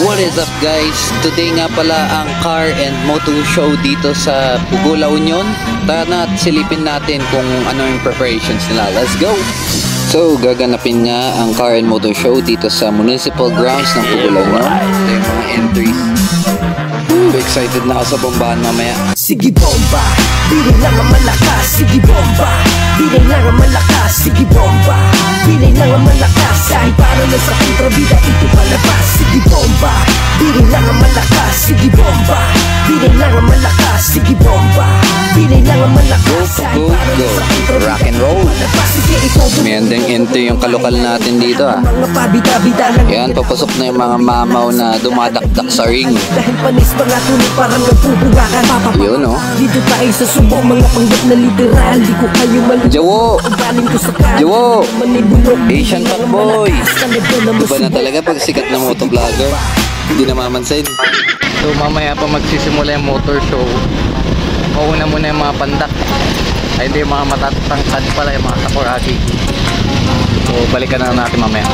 What is up guys? Today nga pala ang car and motor show dito sa Pugo, La Union. Tara na at silipin natin kung ano yung preparations nila. Let's go! So gaganapin nga ang car and motor show dito sa municipal grounds ng Pugo, La Union. Ito yung mga entries. Excited na ako sa bombahan mamaya. Sige bomba, bilay lang ang malakas. Sige bomba, bilay lang ang malakas. Sige bomba, bilay lang ang malakas. Kahit paano na sa kontrabida ito palabas. Sige bomba, bilay lang ang malakas. Sige bomba, bilay lang ang malakas. Sige bomba, bilay lang ang malakas. Kahit paano na sa kontrabida rock and roll. May andang entry yung kalokal natin dito ah. Yan, papasok na yung mga mamaw na dumadakdak sa ring. Dahil panis mga tuloy parang nagpupuwakan. Yun oh. Dito tayo sa subok mga panggap na literal. Di ko kayo malito. Jawo! Jawo! Asian Fuckboy! Iba na talaga pag sikat na motovlogger. Hindi na mamansin. So mamaya pa magsisimula yung motor show. Mauna muna yung mga pandak. Ay hindi, yung mga matatangkad pala, yung mga sakuragi. So balikan na natin mamaya.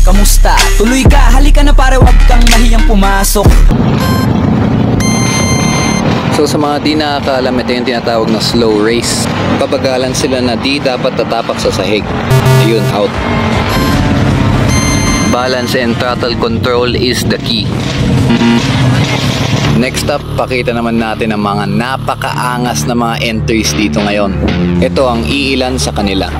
Kamusta? Tuloy ka, halika na pare, wag kang mahiyang pumasok. So sa mga di nakakaalam, ito yung tinatawag na slow race. Pabagalan sila na di dapat tatapak sa sahig. Ayun, out. Balance and throttle control is the key. Next up, pakita naman natin ang mga napakaangas na mga entries dito ngayon. Ito ang iilan sa kanila.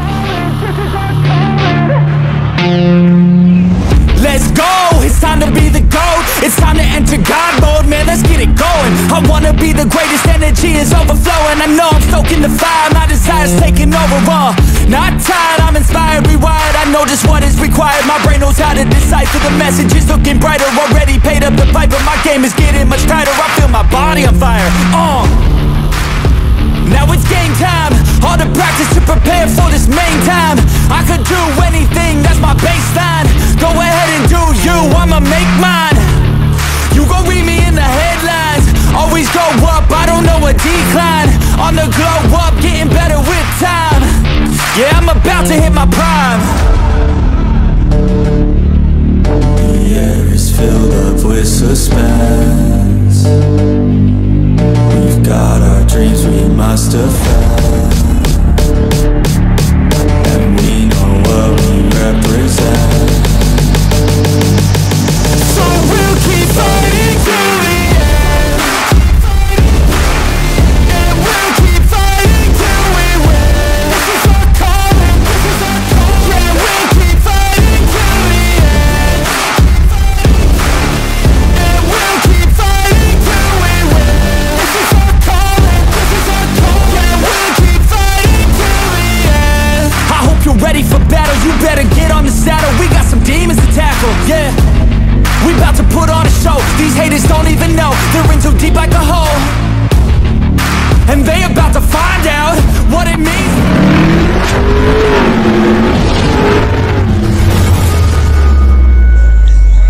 Let's go, it's time to be the GOAT. It's time to enter God mode, man, let's get it going. I wanna be the greatest, energy is overflowing. I know I'm stoking the fire, my desire's taking over. Not tired, I'm inspired, rewired. I know just what is required. My brain knows how to decipher the messages, looking brighter. Already paid up the pipe, but my game is getting much tighter. I feel my body on fire, Now it's game time, all the practice to prepare for this main time. I could do anything, that's my baseline. Go ahead and do you, I'ma make mine. You gon' read me in the headlines. Always go up, I don't know a decline. On the glow up, getting better with time. Yeah, I'm about to hit my prime. The air is filled up with suspense. We've got our dreams, we must defend. And we know what we represent. So we'll keep fighting till the end. And we'll keep fighting till we win. This is our calling, this is our calling. Yeah, we'll keep fighting till the end. And we'll keep fighting till we win. This is our calling, this is our calling. Yeah, we'll keep fighting till the end. I hope you're ready for battle, you better get on the saddle. We got some demons to tackle, yeah. We about to put on a show. These haters don't even know, they're in too deep like a hole. And they about to find out what it means.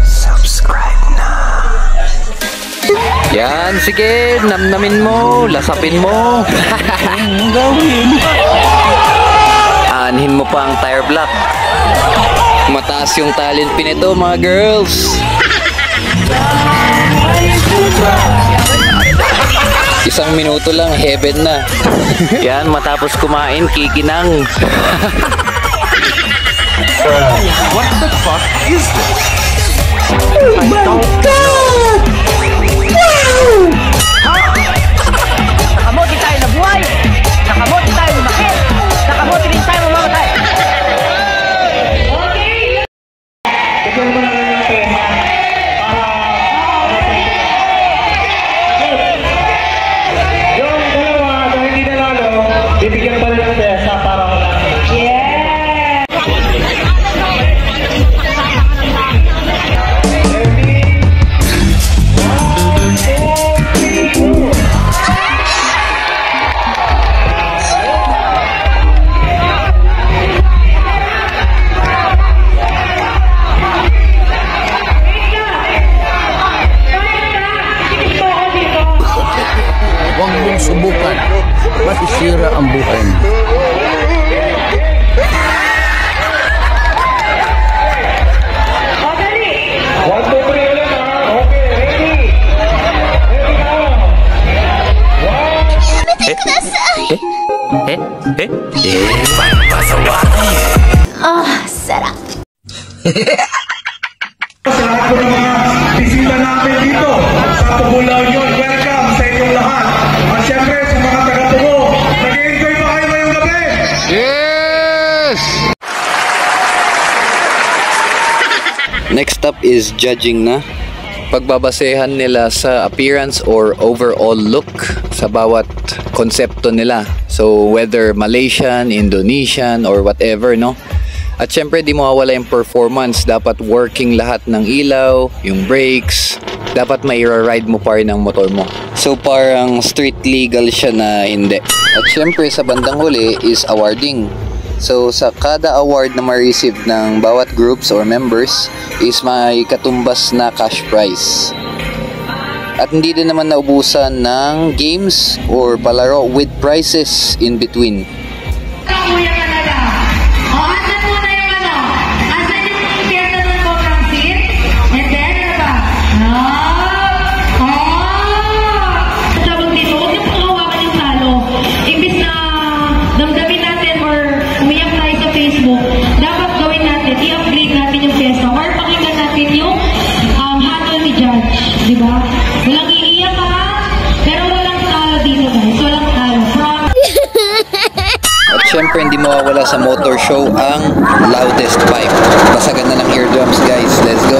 Subscribe now. Yan, sige, namnamin mo, lasapin mo. Gawin. Aanhin mo pa ang tire block. Mataas yung talent pin ito mga girls. Isang minuto lang, heaven na. Yan, matapos kumain, kikinang. What the fuck is this? Oh my God! Wow! Nakamote tayo na buhay. Nakamote tayo lumaki. Nakamote rin tayo mamamatay. Yung dalawa na hindi nanalo, bibigyan pa rin ng pesa para wala. Huwag mong subukan, masisira ang buhay mo. One, two, three, ulit ha. Okay, ready? Ready ka? sarap. Sa lahat po ng mga bisita namin dito sa Pugulaw yun, welcome sa inyong lahat. At syempre sa mga taga-Pugo, nag-enjoy pa kayo ngayong gabi? Yes! Next up is judging na. Pagbabasehan nila sa appearance or overall look sa bawat konsepto nila. So whether Malaysian, Indonesian, or whatever, no? At syempre di mawawala yung performance. Dapat working lahat ng ilaw, yung brakes. Dapat may ride mo pa rin ang motor mo. So parang street legal siya na hindi. At syempre sa bandang huli is awarding. So sa kada award na ma-receive ng bawat groups or members is may katumbas na cash prize. At hindi din naman naubusan ng games or palaro with prizes in between. Dapat gawin natin, i-upgrade natin yung piyesta or pakinggan natin yung hatol ni Judge, di ba? Walang iiyak ha, pero walang talo dito guys, walang talo. At syempre hindi mawawala sa motor show ang loudest pipe. Basagan na ng eardrums guys, let's go!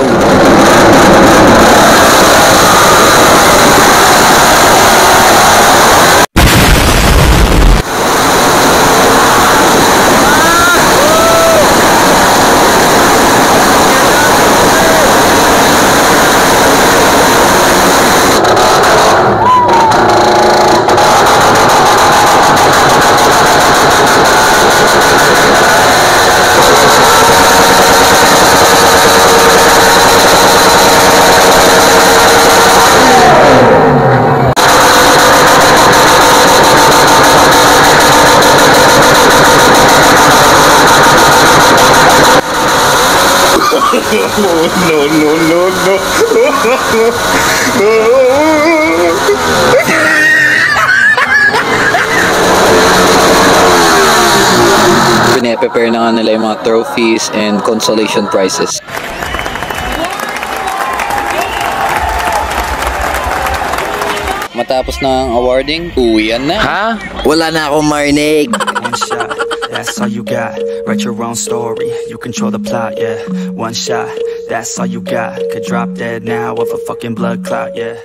Pine-prepare na nga nila yung mga trophies and consolation prizes. Matapos na ang awarding, uwian na. Ha? Wala na akong marinig. One shot, that's all you got. Write your own story, you control the plot, yeah. One shot, that's all you got. Could drop dead now of a fucking blood clot, yeah.